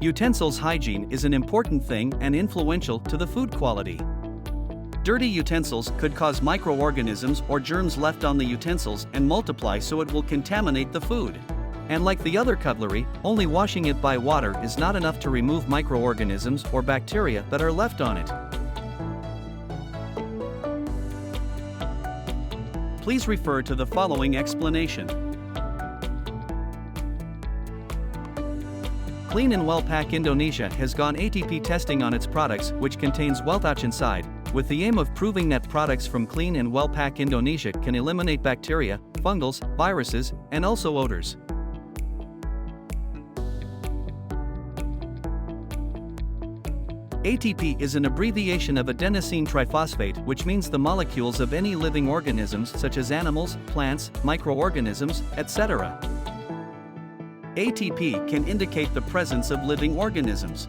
Utensils hygiene is an important thing and influential to the food quality. Dirty utensils could cause microorganisms or germs left on the utensils and multiply, so it will contaminate the food. And like the other cutlery, only washing it by water is not enough to remove microorganisms or bacteria that are left on it. Please refer to the following explanation. Clean and Well Pack Indonesia has gone ATP testing on its products, which contains Weltouch inside, with the aim of proving that products from Clean and Well Pack Indonesia can eliminate bacteria, fungals, viruses, and also odors. ATP is an abbreviation of adenosine triphosphate, which means the molecules of any living organisms such as animals, plants, microorganisms, etc. ATP can indicate the presence of living organisms.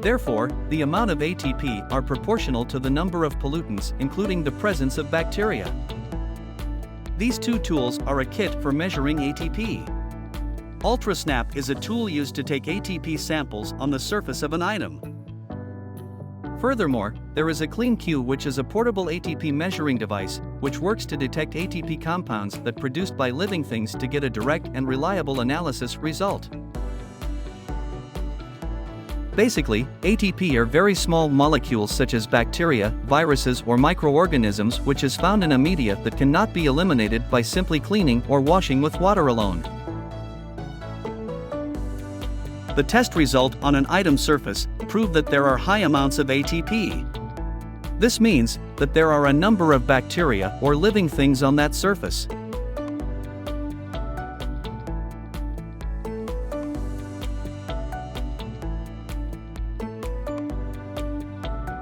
Therefore, the amount of ATP are proportional to the number of pollutants, including the presence of bacteria. These two tools are a kit for measuring ATP. UltraSnap is a tool used to take ATP samples on the surface of an item. Furthermore, there is a CleanQ, which is a portable ATP measuring device, which works to detect ATP compounds that produced by living things to get a direct and reliable analysis result. Basically, ATP are very small molecules such as bacteria, viruses, or microorganisms, which is found in a media that cannot be eliminated by simply cleaning or washing with water alone. The test result on an item surface proved that there are high amounts of ATP. This means that there are a number of bacteria or living things on that surface.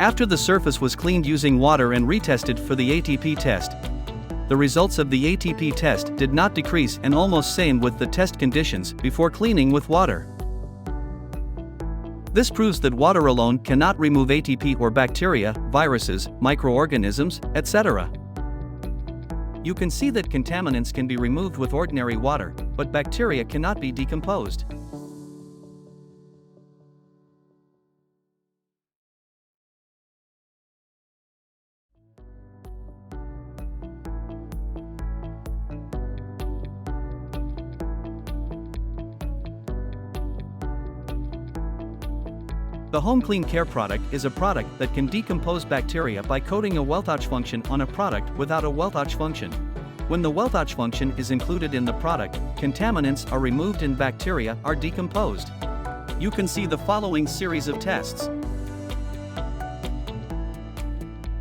After the surface was cleaned using water and retested for the ATP test, the results of the ATP test did not decrease and almost same with the test conditions before cleaning with water. This proves that water alone cannot remove ATP or bacteria, viruses, microorganisms, etc. You can see that contaminants can be removed with ordinary water, but bacteria cannot be decomposed. The Home Clean Care product is a product that can decompose bacteria by coating a Weltouch function on a product without a Weltouch function. When the Weltouch function is included in the product, contaminants are removed and bacteria are decomposed. You can see the following series of tests.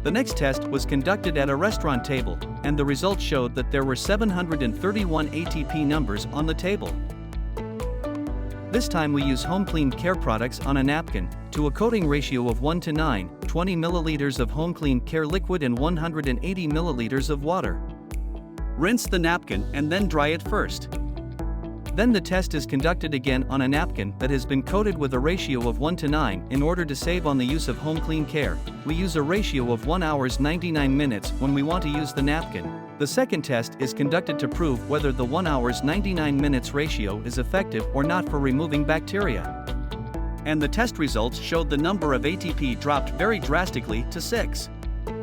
The next test was conducted at a restaurant table, and the results showed that there were 731 ATP numbers on the table. This time we use Home Clean Care products on a napkin, to a coating ratio of 1:9, 20 milliliters of Home Clean Care liquid and 180 milliliters of water. Rinse the napkin and then dry it first. Then the test is conducted again on a napkin that has been coated with a ratio of 1:9. In order to save on the use of Home Clean Care, we use a ratio of 1 hour 99 minutes when we want to use the napkin. The second test is conducted to prove whether the 1 hour 99 minutes ratio is effective or not for removing bacteria. And the test results showed the number of ATP dropped very drastically to 6.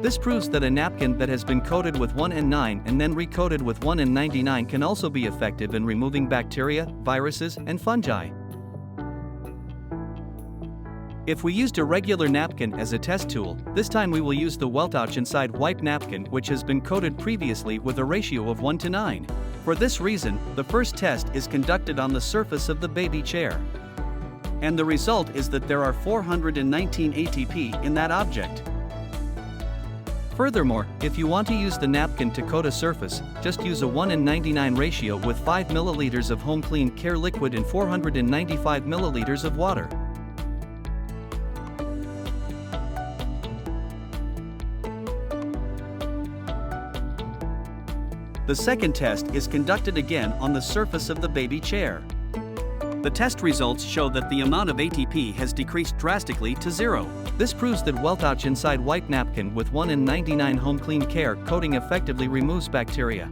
This proves that a napkin that has been coated with 1N9 and then recoated with 1N99 can also be effective in removing bacteria, viruses, and fungi. If we used a regular napkin as a test tool, this time we will use the Weltouch Inside Wipe napkin, which has been coated previously with a ratio of 1:9. For this reason, the first test is conducted on the surface of the baby chair. And the result is that there are 419 ATP in that object. Furthermore, if you want to use the napkin to coat a surface, just use a 1:99 ratio with 5 milliliters of Home Clean Care liquid and 495 milliliters of water. The second test is conducted again on the surface of the baby chair. The test results show that the amount of ATP has decreased drastically to 0. This proves that Weltouch Inside Wipe napkin with 1N99 Home Clean Care coating effectively removes bacteria.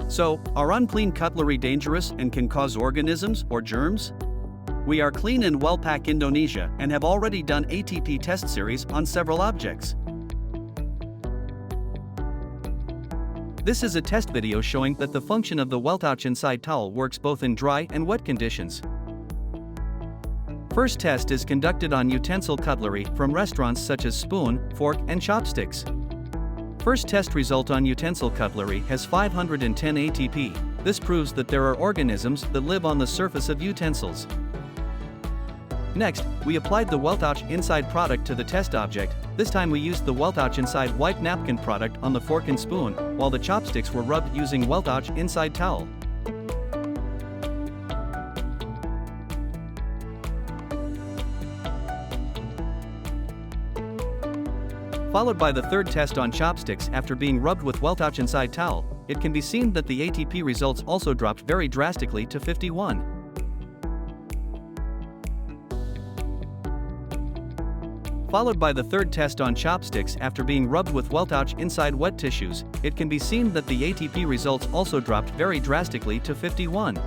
So, are unclean cutlery dangerous and can cause organisms or germs? We are Clean and Weltouch Indonesia and have already done ATP test series on several objects. This is a test video showing that the function of the Weltouch inside towel works both in dry and wet conditions. First test is conducted on utensil cutlery from restaurants such as spoon, fork, and chopsticks. First test result on utensil cutlery has 510 ATP. This proves that there are organisms that live on the surface of utensils. Next, we applied the Weltouch inside product to the test object. This time we used the Weltouch inside wipe napkin product on the fork and spoon, while the chopsticks were rubbed using Weltouch inside towel. Followed by the third test on chopsticks after being rubbed with Weltouch inside towel, it can be seen that the ATP results also dropped very drastically to 51. Followed by the third test on chopsticks after being rubbed with Weltouch inside wet tissues, it can be seen that the ATP results also dropped very drastically to 51.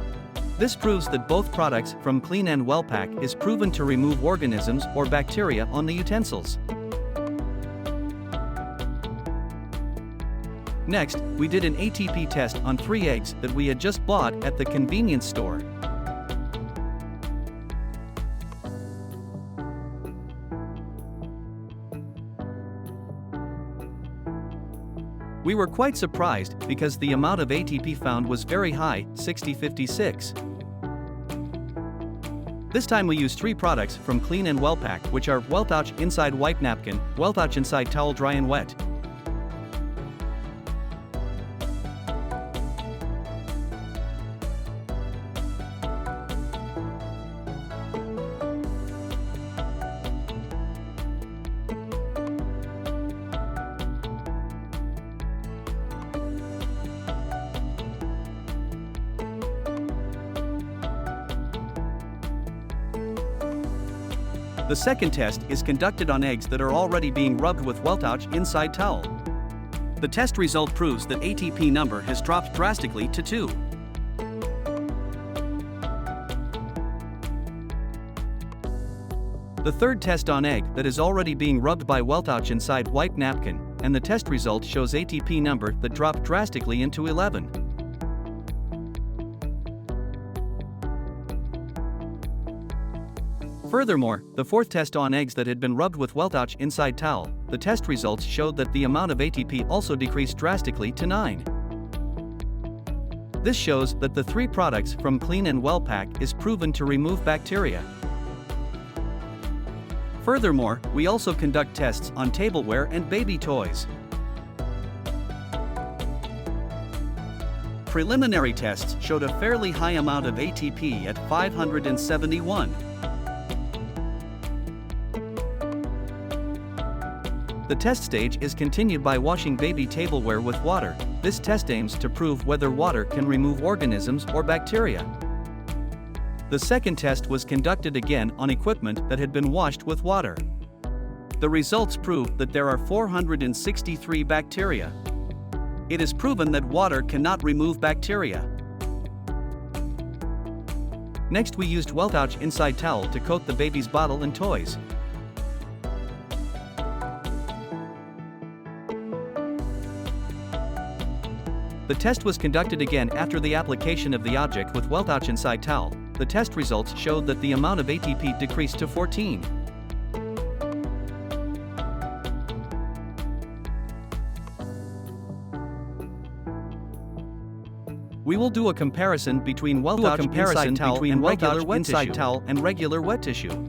This proves that both products from Clean and Weltouch is proven to remove organisms or bacteria on the utensils. Next, we did an ATP test on 3 eggs that we had just bought at the convenience store. We were quite surprised because the amount of ATP found was very high, 6056. This time we used 3 products from Clean and Weltouch, which are Weltouch inside wipe napkin, Weltouch inside towel dry and wet. The second test is conducted on eggs that are already being rubbed with Weltouch inside towel. The test result proves that ATP number has dropped drastically to 2. The third test on egg that is already being rubbed by Weltouch inside wipe napkin, and the test result shows ATP number that dropped drastically into 11. Furthermore, the fourth test on eggs that had been rubbed with Weltouch inside towel, the test results showed that the amount of ATP also decreased drastically to 9. This shows that the 3 products from Clean and Weltouch is proven to remove bacteria. Furthermore, we also conduct tests on tableware and baby toys. Preliminary tests showed a fairly high amount of ATP at 571. The test stage is continued by washing baby tableware with water. This test aims to prove whether water can remove organisms or bacteria. The second test was conducted again on equipment that had been washed with water. The results prove that there are 463 bacteria. It is proven that water cannot remove bacteria. Next, we used Weltouch inside towel to coat the baby's bottle and toys. The test was conducted again after the application of the object with Weltouch inside towel. The test results showed that the amount of ATP decreased to 14. We will do a comparison between Weltouch inside towel and regular wet inside towel and regular wet tissue.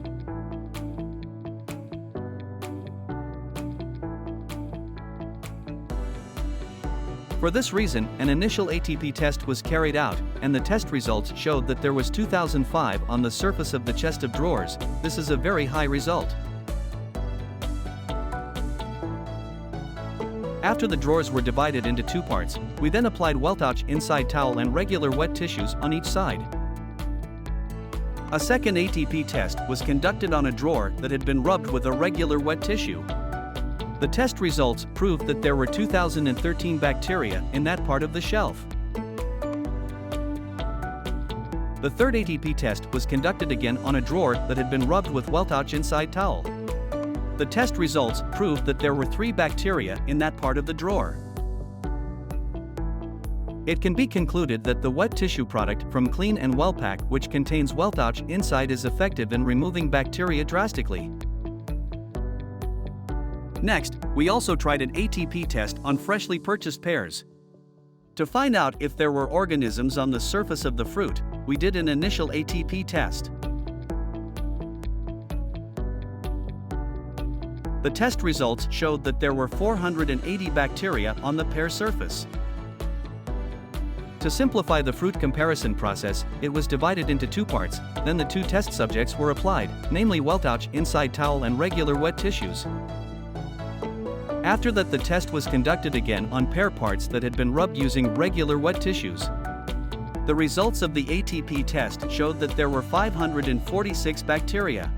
For this reason, an initial ATP test was carried out, and the test results showed that there was 2005 on the surface of the chest of drawers. This is a very high result. After the drawers were divided into 2 parts, we then applied Weltouch inside towel and regular wet tissues on each side. A second ATP test was conducted on a drawer that had been rubbed with a regular wet tissue. The test results proved that there were 2013 bacteria in that part of the shelf. The third ATP test was conducted again on a drawer that had been rubbed with Weltouch inside towel. The test results proved that there were 3 bacteria in that part of the drawer. It can be concluded that the wet tissue product from Clean and Well Pack, which contains Weltouch inside, is effective in removing bacteria drastically. Next, we also tried an ATP test on freshly purchased pears. To find out if there were organisms on the surface of the fruit, we did an initial ATP test. The test results showed that there were 480 bacteria on the pear surface. To simplify the fruit comparison process, it was divided into 2 parts, then the 2 test subjects were applied, namely Weltouch inside towel and regular wet tissues. After that, the test was conducted again on pear parts that had been rubbed using regular wet tissues. The results of the ATP test showed that there were 546 bacteria.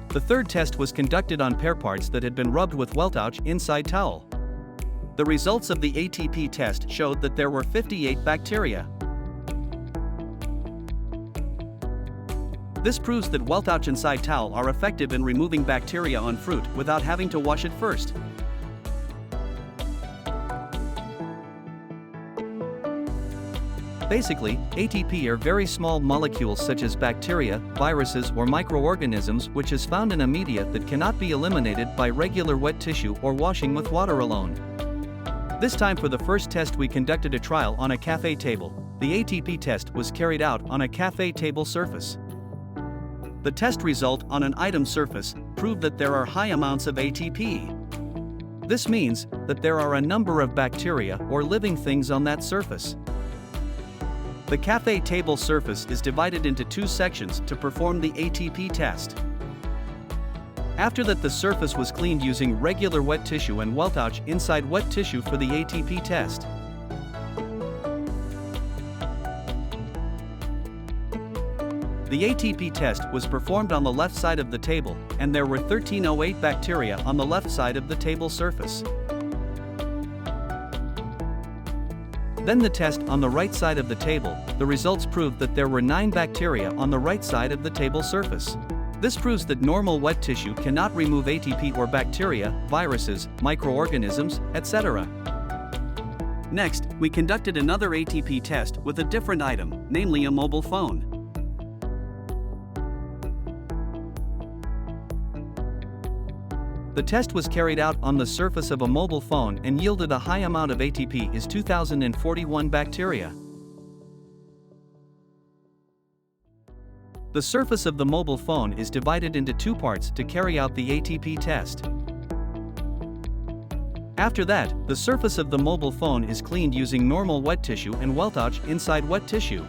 The third test was conducted on pear parts that had been rubbed with Weltouch inside towel. The results of the ATP test showed that there were 58 bacteria. This proves that Weltouch inside towel are effective in removing bacteria on fruit without having to wash it first. Basically, ATP are very small molecules such as bacteria, viruses, or microorganisms, which is found in a media that cannot be eliminated by regular wet tissue or washing with water alone. This time, for the first test, we conducted a trial on a cafe table. The ATP test was carried out on a cafe table surface. The test result on an item surface proved that there are high amounts of ATP. This means that there are a number of bacteria or living things on that surface. The cafe table surface is divided into 2 sections to perform the ATP test. After that, the surface was cleaned using regular wet tissue and Weltouch inside wet tissue for the ATP test. The ATP test was performed on the left side of the table, and there were 1308 bacteria on the left side of the table surface. Then the test on the right side of the table, the results proved that there were 9 bacteria on the right side of the table surface. This proves that normal wet tissue cannot remove ATP or bacteria, viruses, microorganisms, etc. Next, we conducted another ATP test with a different item, namely a mobile phone. The test was carried out on the surface of a mobile phone and yielded a high amount of ATP is 2041 bacteria. The surface of the mobile phone is divided into 2 parts to carry out the ATP test. After that, the surface of the mobile phone is cleaned using normal wet tissue and Weltouch inside wet tissue.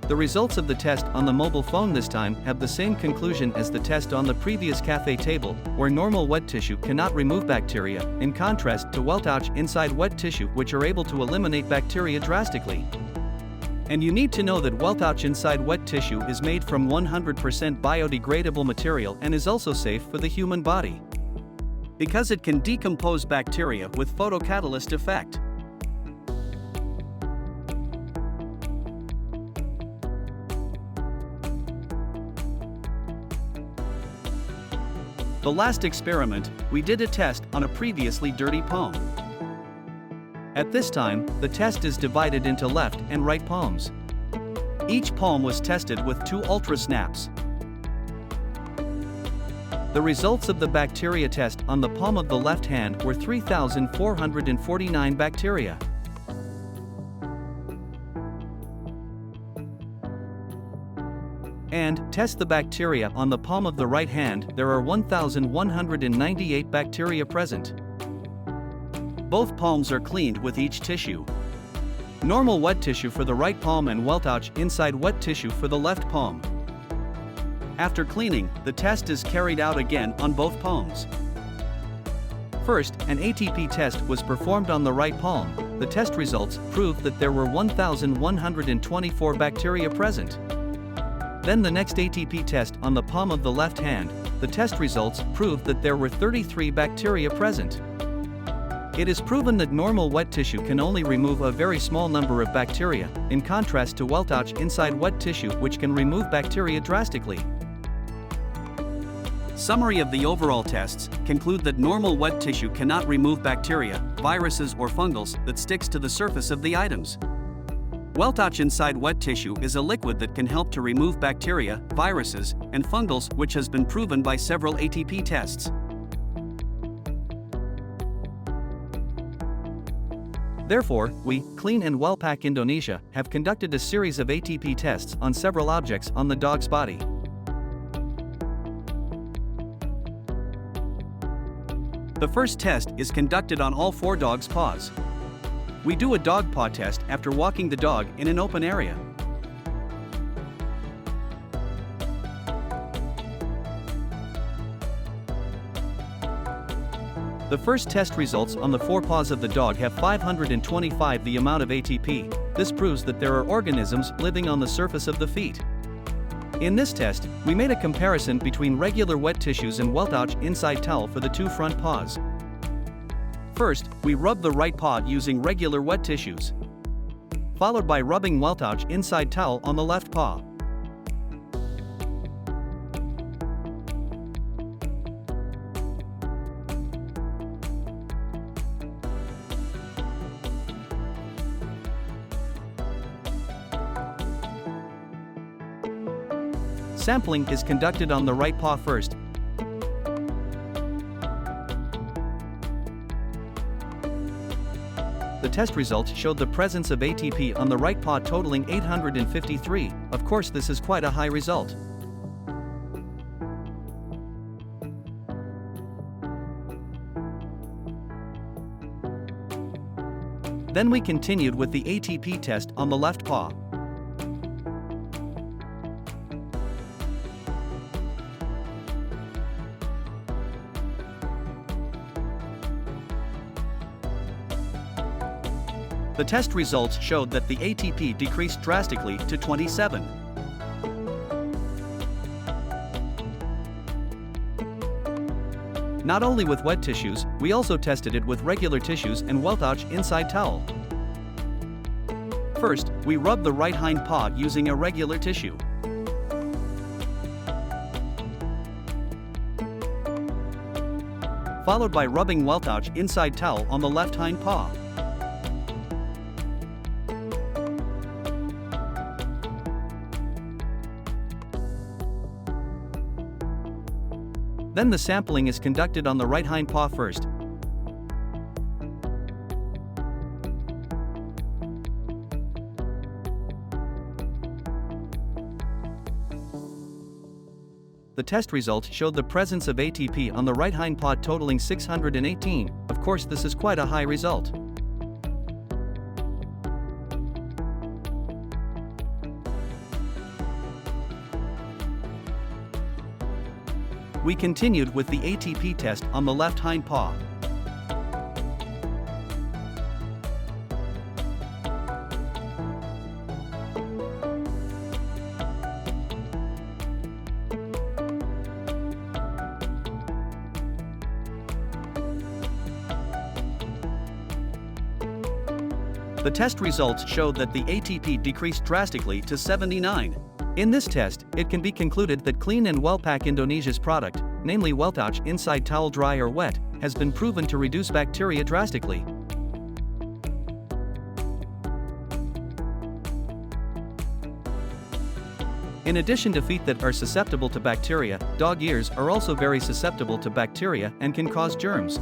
The results of the test on the mobile phone this time have the same conclusion as the test on the previous cafe table, where normal wet tissue cannot remove bacteria, in contrast to Weltouch inside wet tissue, which are able to eliminate bacteria drastically. And you need to know that Weltouch inside wet tissue is made from 100% biodegradable material and is also safe for the human body, because it can decompose bacteria with photocatalyst effect. The last experiment, we did a test on a previously dirty palm. At this time, the test is divided into left and right palms. Each palm was tested with 2 ultra snaps. The results of the bacteria test on the palm of the left hand were 3,449 bacteria. And test the bacteria on the palm of the right hand, there are 1,198 bacteria present. Both palms are cleaned with each tissue. Normal wet tissue for the right palm and Weltouch inside wet tissue for the left palm. After cleaning, the test is carried out again on both palms. First, an ATP test was performed on the right palm. The test results proved that there were 1,124 bacteria present. Then the next ATP test on the palm of the left hand, the test results proved that there were 33 bacteria present. It is proven that normal wet tissue can only remove a very small number of bacteria, in contrast to Weltouch inside wet tissue which can remove bacteria drastically. Summary of the overall tests conclude that normal wet tissue cannot remove bacteria, viruses or fungals that sticks to the surface of the items. Weltouch inside wet tissue is a liquid that can help to remove bacteria, viruses, and fungals, which has been proven by several ATP tests. Therefore, we, Clean and Well Pack Indonesia, have conducted a series of ATP tests on several objects on the dog's body. The first test is conducted on all 4 dogs' paws. We do a dog paw test after walking the dog in an open area. The first test results on the 4 paws of the dog have 525 the amount of ATP. This proves that there are organisms living on the surface of the feet. In this test, we made a comparison between regular wet tissues and Weltouch inside towel for the 2 front paws. First, we rub the right paw using regular wet tissues, followed by rubbing Weltouch inside towel on the left paw. Sampling is conducted on the right paw first. The test results showed the presence of ATP on the right paw totaling 853. Of course, this is quite a high result. Then we continued with the ATP test on the left paw. The test results showed that the ATP decreased drastically to 27. Not only with wet tissues, we also tested it with regular tissues and Weltouch inside towel. First, we rub the right hind paw using a regular tissue. Followed by rubbing Weltouch inside towel on the left hind paw. Then the sampling is conducted on the right hind paw first. The test results showed the presence of ATP on the right hind paw totaling 618. Of course, this is quite a high result. We continued with the ATP test on the left hind paw. The test results showed that the ATP decreased drastically to 79. In this test, it can be concluded that Clean and Well Pack Indonesia's product, namely Weltouch inside towel dry or wet, has been proven to reduce bacteria drastically. In addition to feet that are susceptible to bacteria, dog ears are also very susceptible to bacteria and can cause germs.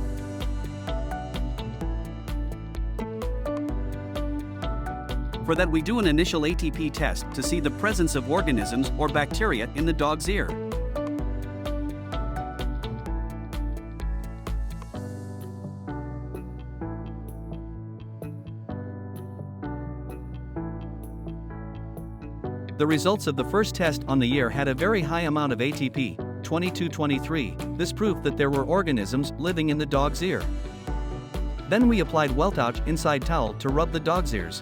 For that, we do an initial ATP test to see the presence of organisms or bacteria in the dog's ear. The results of the first test on the ear had a very high amount of ATP, 2223. This proved that there were organisms living in the dog's ear. Then we applied Weltouch inside towel to rub the dog's ears.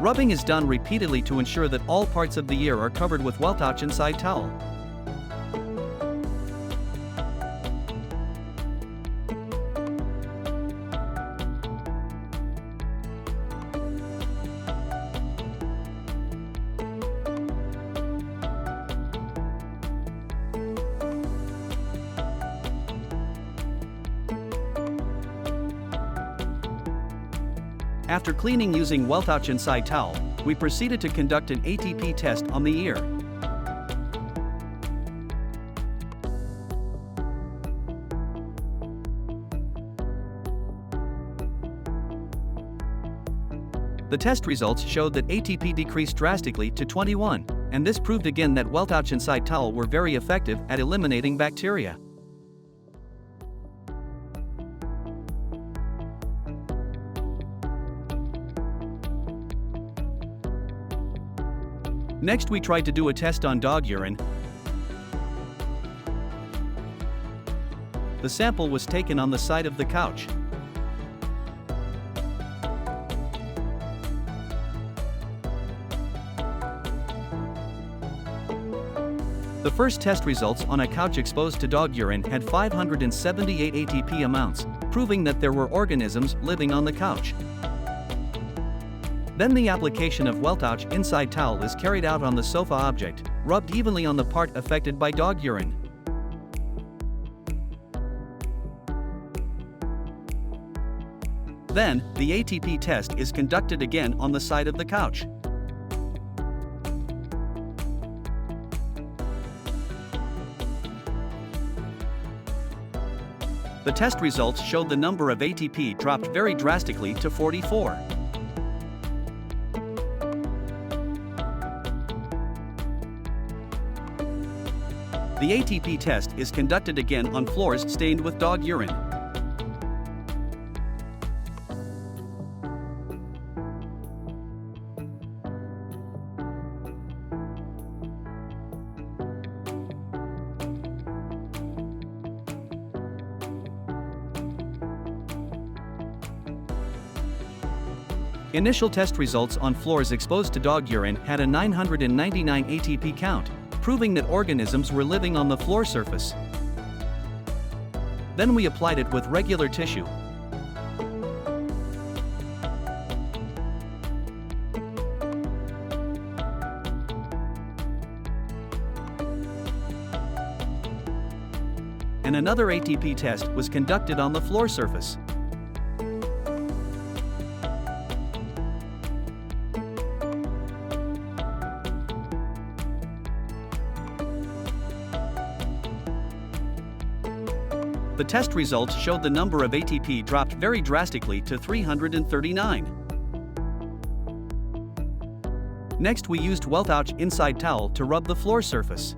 Rubbing is done repeatedly to ensure that all parts of the ear are covered with Weltouch inside towel. After cleaning using Weltouch inside towel, we proceeded to conduct an ATP test on the ear. The test results showed that ATP decreased drastically to 21, and this proved again that Weltouch inside towel were very effective at eliminating bacteria. Next, we tried to do a test on dog urine. The sample was taken on the side of the couch. The first test results on a couch exposed to dog urine had 578 ATP amounts, proving that there were organisms living on the couch. Then the application of Weltouch inside towel is carried out on the sofa object, rubbed evenly on the part affected by dog urine. Then, the ATP test is conducted again on the side of the couch. The test results showed the number of ATP dropped very drastically to 44. The ATP test is conducted again on floors stained with dog urine. Initial test results on floors exposed to dog urine had a 999 ATP count, proving that organisms were living on the floor surface. Then we applied it with regular tissue. And another ATP test was conducted on the floor surface. The test results showed the number of ATP dropped very drastically to 339. Next, we used Weltouch inside towel to rub the floor surface.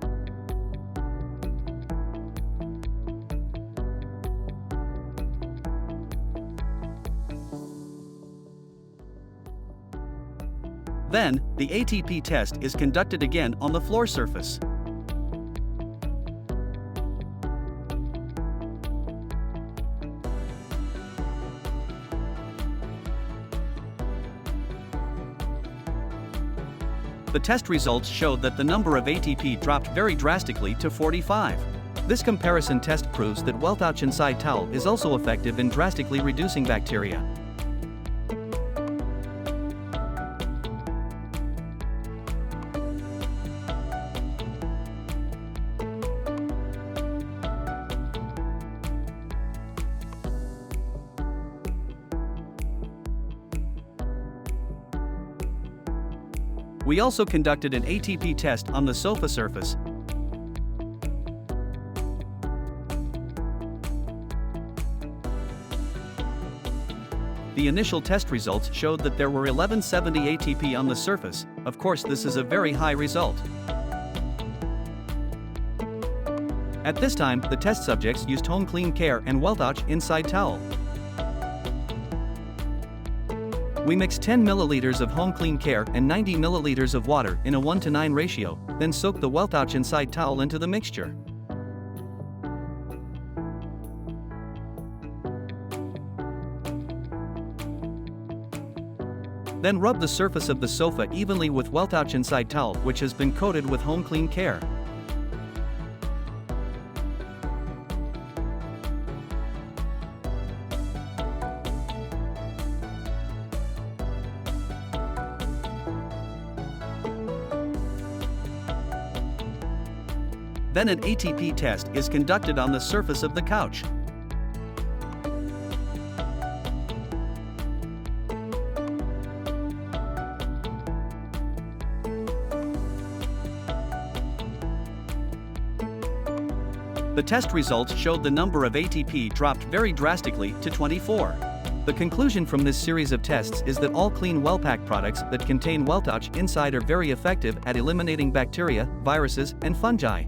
Then, the ATP test is conducted again on the floor surface. The test results showed that the number of ATP dropped very drastically to 45. This comparison test proves that Weltouch inside towel is also effective in drastically reducing bacteria. We also conducted an ATP test on the sofa surface. The initial test results showed that there were 1170 ATP on the surface. Of course, this is a very high result. At this time, the test subjects used home clean care and Weltouch inside towel. We mixed 10 milliliters of home clean care and 90 milliliters of water in a 1:9 ratio, then soaked the Weltouch inside towel into the mixture. Then rub the surface of the sofa evenly with Weltouch inside towel which has been coated with home clean care. Then an ATP test is conducted on the surface of the couch. The test results showed the number of ATP dropped very drastically to 24. The conclusion from this series of tests is that all clean Wellpack products that contain Weltouch inside are very effective at eliminating bacteria, viruses, and fungi.